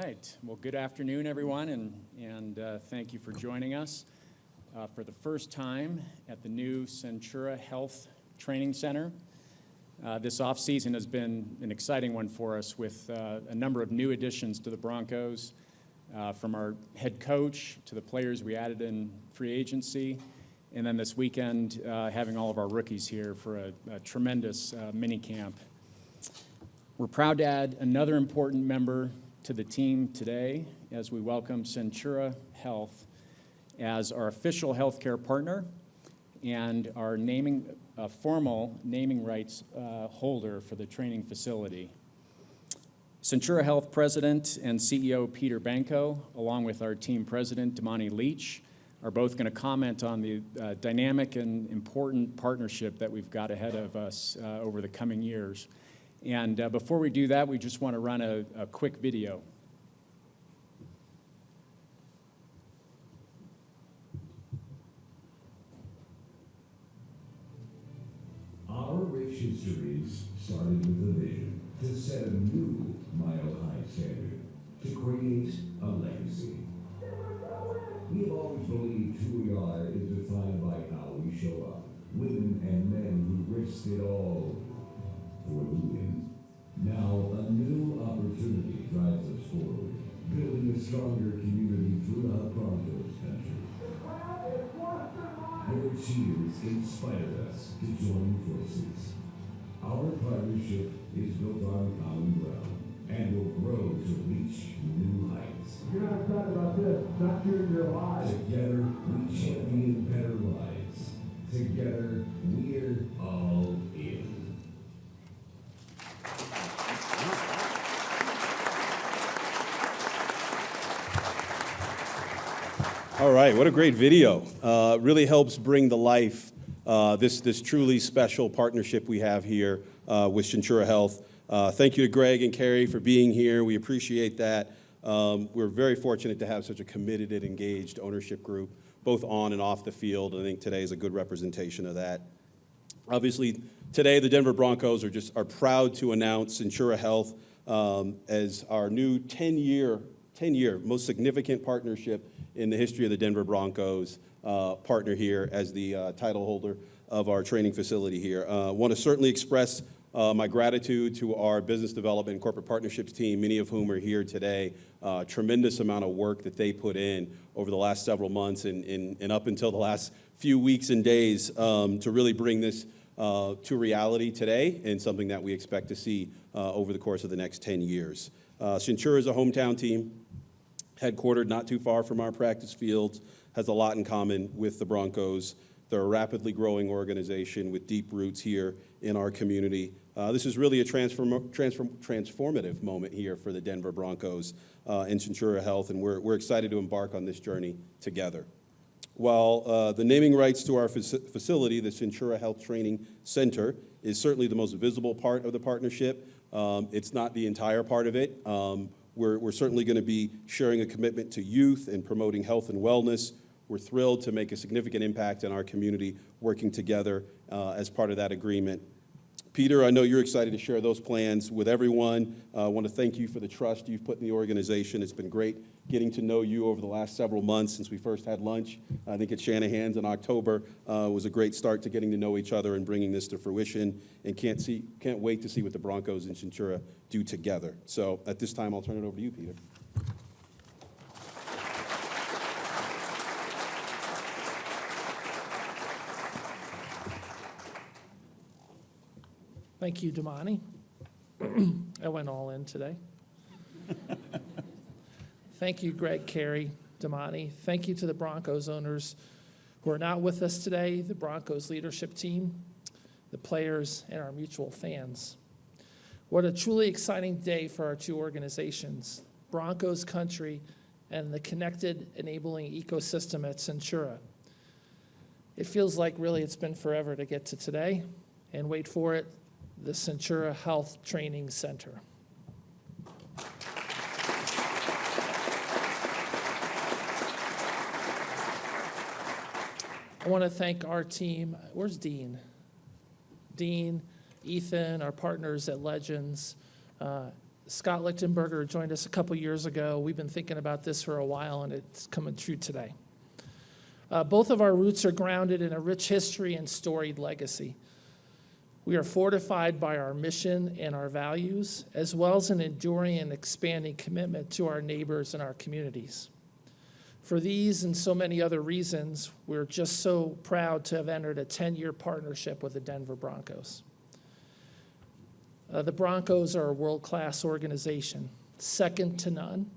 right. Well, good afternoon, everyone, and thank you for joining us for the first time at the new Centura Health Training Center. This off-season has been an exciting one for us with a number of new additions to the Broncos, from our head coach to the players we added in free agency, and then this weekend having all of our rookies here for a tremendous mini camp. We're proud to add another important member to the team today as we welcome Centura Health as our official healthcare partner and our formal naming rights holder for the training facility. Centura Health President and CEO Peter Banco, along with our team president Damani Leach, are both going to comment on the dynamic and important partnership that we've got ahead of us over the coming years. And before we do that, we just want to run a quick video. Our rich histories started with a vision to set a new mile-high standard, to create a legacy. We have always believed who we are is defined by how we show up. Women and men who risked it all for the win. Now a new opportunity drives us forward, building a stronger community throughout Broncos country. Your cheers inspired us to join forces. Our partnership is built on common ground and will grow to reach new heights. You're not talking about this, not during your lives. Together, we champion better lives. Together, we're all in. All right, what a great video. Really helps bring to life this truly special partnership we have here with Centura Health. Thank you to Greg and Carrie for being here. We appreciate that. We're very fortunate to have such a committed and engaged ownership group, both on and off the field. I think today is a good representation of that. Obviously, today the Denver Broncos are proud to announce Centura Health as our new 10-year most significant partnership in the history of the Denver Broncos, partner here as the title holder of our training facility here. Want to certainly express my gratitude to our business development and corporate partnerships team, many of whom are here today. Tremendous amount of work that they put in over the last several months and up until the last few weeks and days to really bring this to reality today, and something that we expect to see over the course of the next 10 years. Centura is a hometown team, headquartered not too far from our practice fields, has a lot in common with the Broncos. They're a rapidly growing organization with deep roots here in our community. This is really a transformative moment here for the Denver Broncos and Centura Health, and we're excited to embark on this journey together. While the naming rights to our facility, the Centura Health Training Center, is certainly the most visible part of the partnership, it's not the entire part of it. We're certainly going to be sharing a commitment to youth and promoting health and wellness. We're thrilled to make a significant impact in our community working together as part of that agreement. Peter, I know you're excited to share those plans with everyone. I want to thank you for the trust you've put in the organization. It's been great getting to know you over the last several months since we first had lunch. I think at Shanahan's in October was a great start to getting to know each other and bringing this to fruition, and can't wait to see what the Broncos and Centura do together. So at this time, I'll turn it over to you, Peter. Thank you, Damani. I went all in today. Thank you, Greg, Carrie, Damani. Thank you to the Broncos owners who are not with us today, the Broncos leadership team, the players, and our mutual fans. What a truly exciting day for our two organizations, Broncos country and the connected, enabling ecosystem at Centura. It feels like really it's been forever to get to today, and wait for it, the Centura Health Training Center. I want to thank our team. Where's Dean? Dean, Ethan, our partners at Legends, Scott Lichtenberger joined us a couple years ago. We've been thinking about this for a while, and it's coming true today. Both of our roots are grounded in a rich history and storied legacy. We are fortified by our mission and our values, as well as an enduring and expanding commitment to our neighbors and our communities. For these and so many other reasons, we're just so proud to have entered a 10-year partnership with the Denver Broncos. The Broncos are a world-class organization, second to none,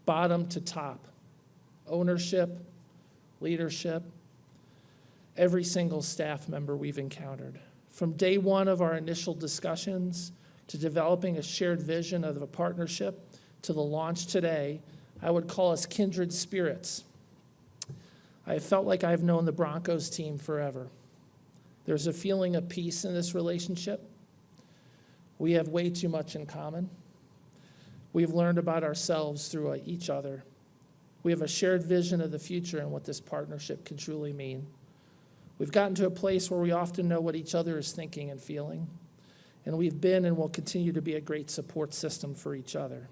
bottom to top. Ownership, leadership, every single staff member we've encountered. From day one of our initial discussions to developing a shared vision of a partnership to the launch today, I would call us kindred spirits. I felt like I've known the Broncos team forever. There's a feeling of peace in this relationship. We have way too much in common. We've learned about ourselves through each other. We have a shared vision of the future and what this partnership can truly mean. We've gotten to a place where we often know what each other is thinking and feeling, and we've been and will continue to be a great support system for each other.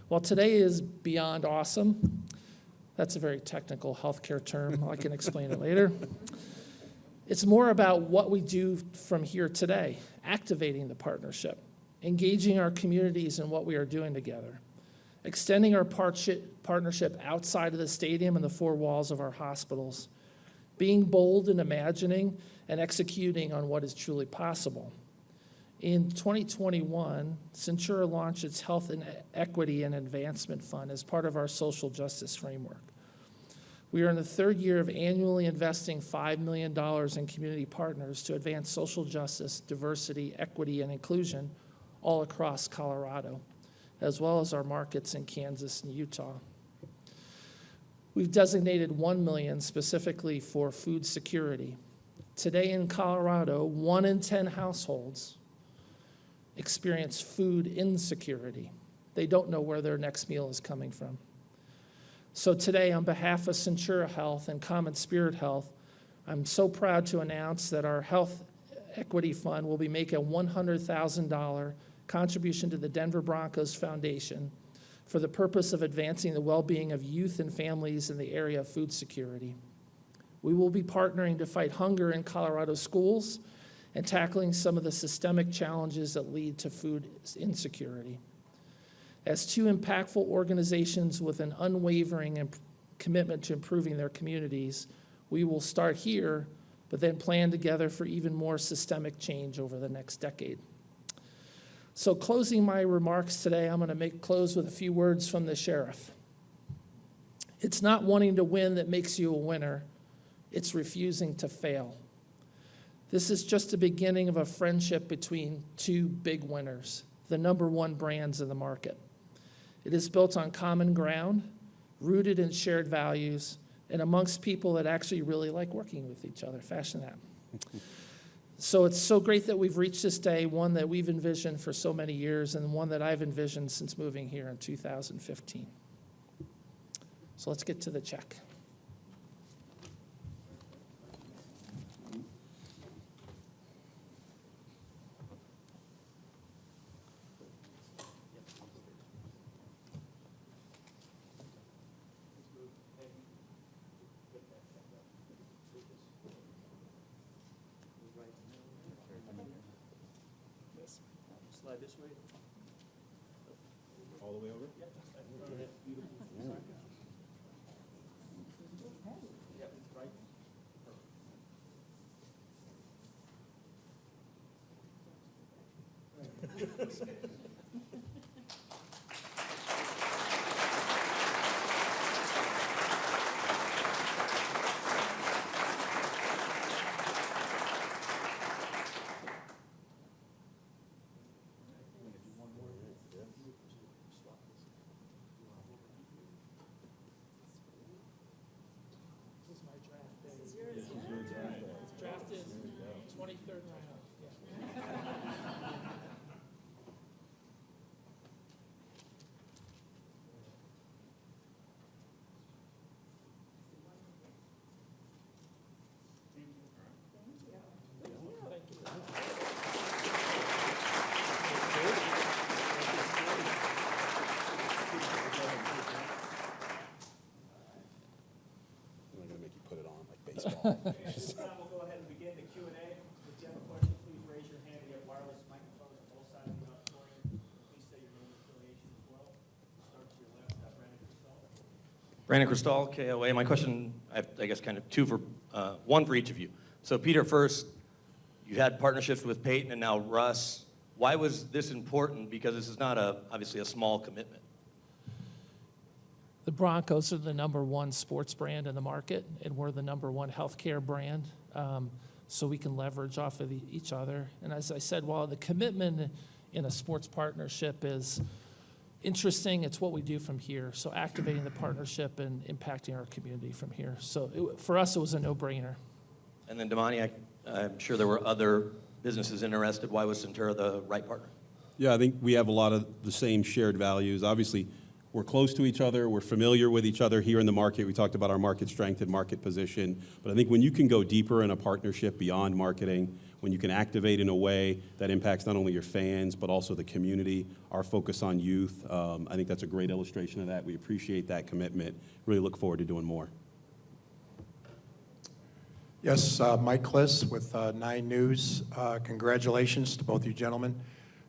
While today is beyond awesome, that's a very technical healthcare term, I can explain it later. It's more about what we do from here today, activating the partnership, engaging our communities in what we are doing together, extending our partnership outside of the stadium and the four walls of our hospitals, being bold in imagining and executing on what is truly possible. In 2021, Centura launched its Health and Equity and Advancement Fund as part of our social justice framework. We are in the third year of annually investing $5 million in community partners to advance social justice, diversity, equity, and inclusion all across Colorado, as well as our markets in Kansas and Utah. We've designated $1 million specifically for food security. Today in Colorado, 1 in 10 households experience food insecurity. They don't know where their next meal is coming from. So today, on behalf of Centura Health and Common Spirit Health, I'm so proud to announce that our Health Equity Fund will be making a $100,000 contribution to the Denver Broncos Foundation for the purpose of advancing the well-being of youth and families in the area of food security. We will be partnering to fight hunger in Colorado schools and tackling some of the systemic challenges that lead to food insecurity. As two impactful organizations with an unwavering commitment to improving their communities, we will start here, but then plan together for even more systemic change over the next decade. So closing my remarks today, I'm going to close with a few words from the sheriff. It's not wanting to win that makes you a winner. It's refusing to fail. This is just the beginning of a friendship between two big winners, the #1 brands in the market. It is built on common ground, rooted in shared values, and amongst people that actually really like working with each other. Fashion that. So it's so great that we've reached this day, one that we've envisioned for so many years and one that I've envisioned since moving here in 2015. So let's get to the check. Slide this way. All the way over? Yep. Yep, right. This is my draft day. This is yours. It's drafted 23rd round. Yeah. let's go. We'll go ahead and begin the Q&A. If you have a question, please raise your hand. We have wireless microphones on both sides of the auditorium. Please state your name and affiliation as well. Start to your left, Brandon Cristal. Brandon Cristal, KOA. My question, I guess, kind of one for each of you. So, Peter, first, you had partnerships with Peyton and now Russ. Why was this important? Because this is not obviously a small commitment. The Broncos are the #1 sports brand in the market, and we're the #1 healthcare brand. So we can leverage off of each other. And as I said, while the commitment in a sports partnership is interesting, it's what we do from here. So activating the partnership and impacting our community from here. So for us, it was a no-brainer. And then, Damani, I'm sure there were other businesses interested. Why was Centura the right partner? Yeah, I think we have a lot of the same shared values. Obviously, we're close to each other. We're familiar with each other here in the market. We talked about our market strength and market position. But I think when you can go deeper in a partnership beyond marketing, when you can activate in a way that impacts not only your fans, but also the community, our focus on youth, I think that's a great illustration of that. We appreciate that commitment. Really look forward to doing more. Yes, Mike Kliss with 9 News. Congratulations to both you gentlemen.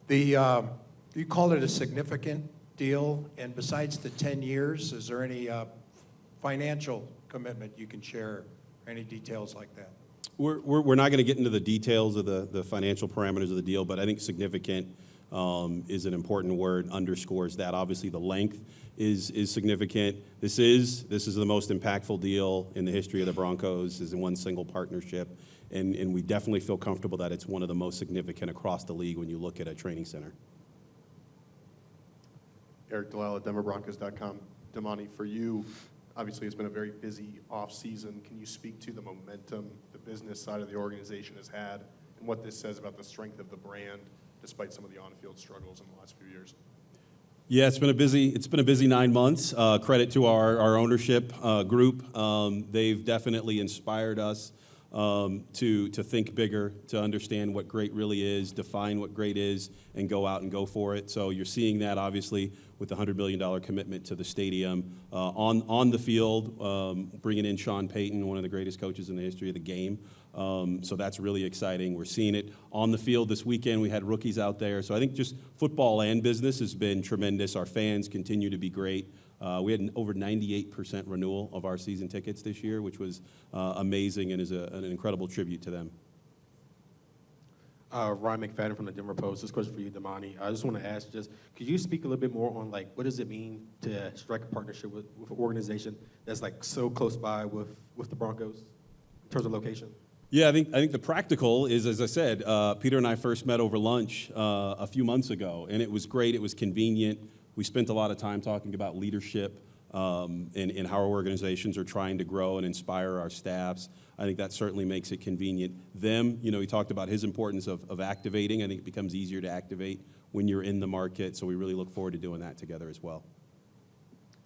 You called it a significant deal, and besides the 10 years, is there any financial commitment you can share, any details like that? We're not going to get into the details of the financial parameters of the deal, but I think significant is an important word, underscores that. Obviously, the length is significant. This is the most impactful deal in the history of the Broncos, is in one single partnership, and we definitely feel comfortable that it's one of the most significant across the league when you look at a training center. Eric Delisle at DenverBroncos.com. Damani, for you, obviously it's been a very busy off-season. Can you speak to the momentum the business side of the organization has had and what this says about the strength of the brand despite some of the on-field struggles in the last few years? Yeah, it's been a busy 9 months. Credit to our ownership group. They've definitely inspired us to think bigger, to understand what great really is, define what great is, and go out and go for it. So you're seeing that obviously with the $100 million commitment to the stadium. On the field, bringing in Sean Payton, one of the greatest coaches in the history of the game. So that's really exciting. We're seeing it on the field this weekend. We had rookies out there. So I think just football and business has been tremendous. Our fans continue to be great. We had an over 98% renewal of our season tickets this year, which was amazing and is an incredible tribute to them. Ryan McFadden from the Denver Post. This question for you, Damani. I just want to ask, could you speak a little bit more on what does it mean to strike a partnership with an organization that's so close by with the Broncos in terms of location? Yeah, I think the practical is, as I said, Peter and I first met over lunch a few months ago, and it was great. It was convenient. We spent a lot of time talking about leadership and how our organizations are trying to grow and inspire our staffs. I think that certainly makes it convenient. He talked about his importance of activating. I think it becomes easier to activate when you're in the market, so we really look forward to doing that together as well.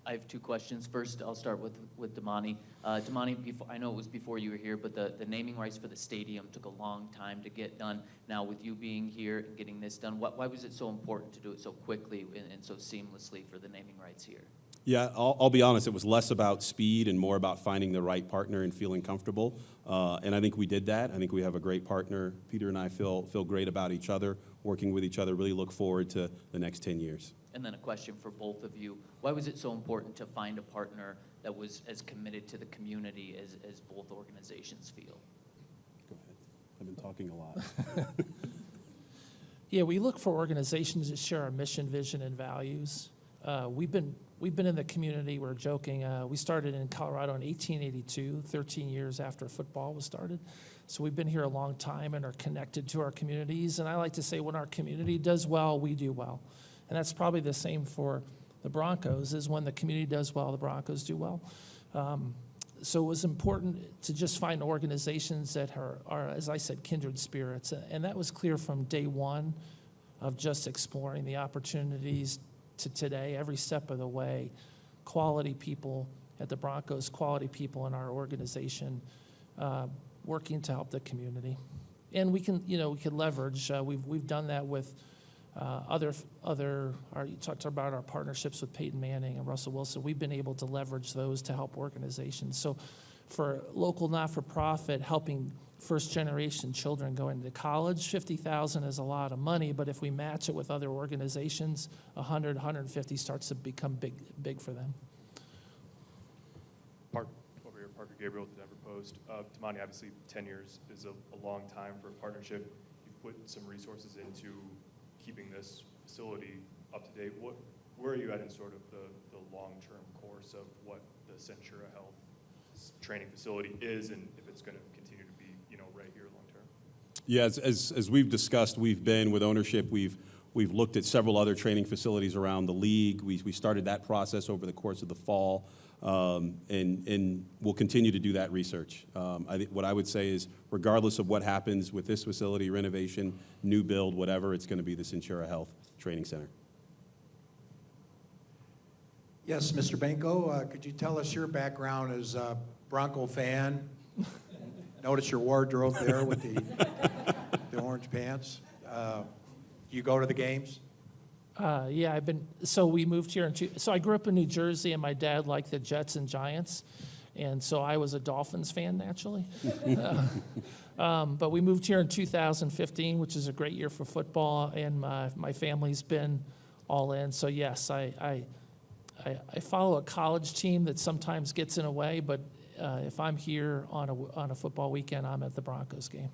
I have 2 questions. First, I'll start with Damani. Damani, I know it was before you were here, but the naming rights for the stadium took a long time to get done. Now, with you being here and getting this done, why was it so important to do it so quickly and so seamlessly for the naming rights here? Yeah, I'll be honest, it was less about speed and more about finding the right partner and feeling comfortable. And I think we did that. I think we have a great partner. Peter and I feel great about each other, working with each other, really look forward to the next 10 years. And then a question for both of you. Why was it so important to find a partner that was as committed to the community as both organizations feel? Go ahead. I've been talking a lot. Yeah, we look for organizations that share our mission, vision, and values. We've been in the community, we're joking. We started in Colorado in 1882, 13 years after football was started. So we've been here a long time and are connected to our communities. And I like to say when our community does well, we do well. And that's probably the same for the Broncos, is when the community does well, the Broncos do well. So it was important to just find organizations that are, as I said, kindred spirits. And that was clear from day one of just exploring the opportunities to today, every step of the way. Quality people at the Broncos, quality people in our organization, working to help the community. And we can leverage, we've done that with you talked about our partnerships with Peyton Manning and Russell Wilson. We've been able to leverage those to help organizations. So for local not-for-profit helping first-generation children go into college. $50,000 is a lot of money, but if we match it with other organizations, 100, 150 starts to become big for them. Over here, Parker Gabriel with the Denver Post. Damani, obviously 10 years is a long time for a partnership. You've put some resources into keeping this facility up to date. Where are you at in sort of the long-term course of what the Centura Health training facility is, and if it's going to continue to be, right here long-term? Yeah, as we've discussed, we've been with ownership, we've looked at several other training facilities around the league. We started that process over the course of the fall, and we'll continue to do that research. What I would say is, regardless of what happens with this facility, renovation, new build, whatever, it's going to be the Centura Health Training Center. Yes, Mr. Benko, could you tell us your background as a Bronco fan? Notice your wardrobe there with the orange pants. You go to the games? Yeah, we moved here so I grew up in New Jersey, and my dad liked the Jets and Giants, and so I was a Dolphins fan naturally. But we moved here in 2015, which is a great year for football, and my family's been all in. So yes, I follow a college team that sometimes gets in a way, but if I'm here on a football weekend, I'm at the Broncos game.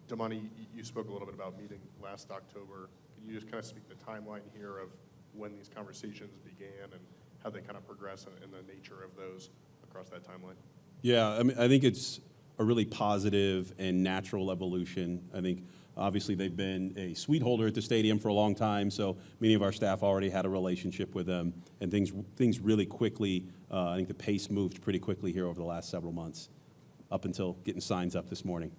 Damani, you spoke a little bit about meeting last October. Can you just kind of speak the timeline here of when these conversations began and how they kind of progress and the nature of those across that timeline? Yeah, I mean, I think it's a really positive and natural evolution. I think obviously they've been a suite holder at the stadium for a long time, so many of our staff already had a relationship with them, and things really quickly, I think the pace moved pretty quickly here over the last several months, up until getting signs up this morning.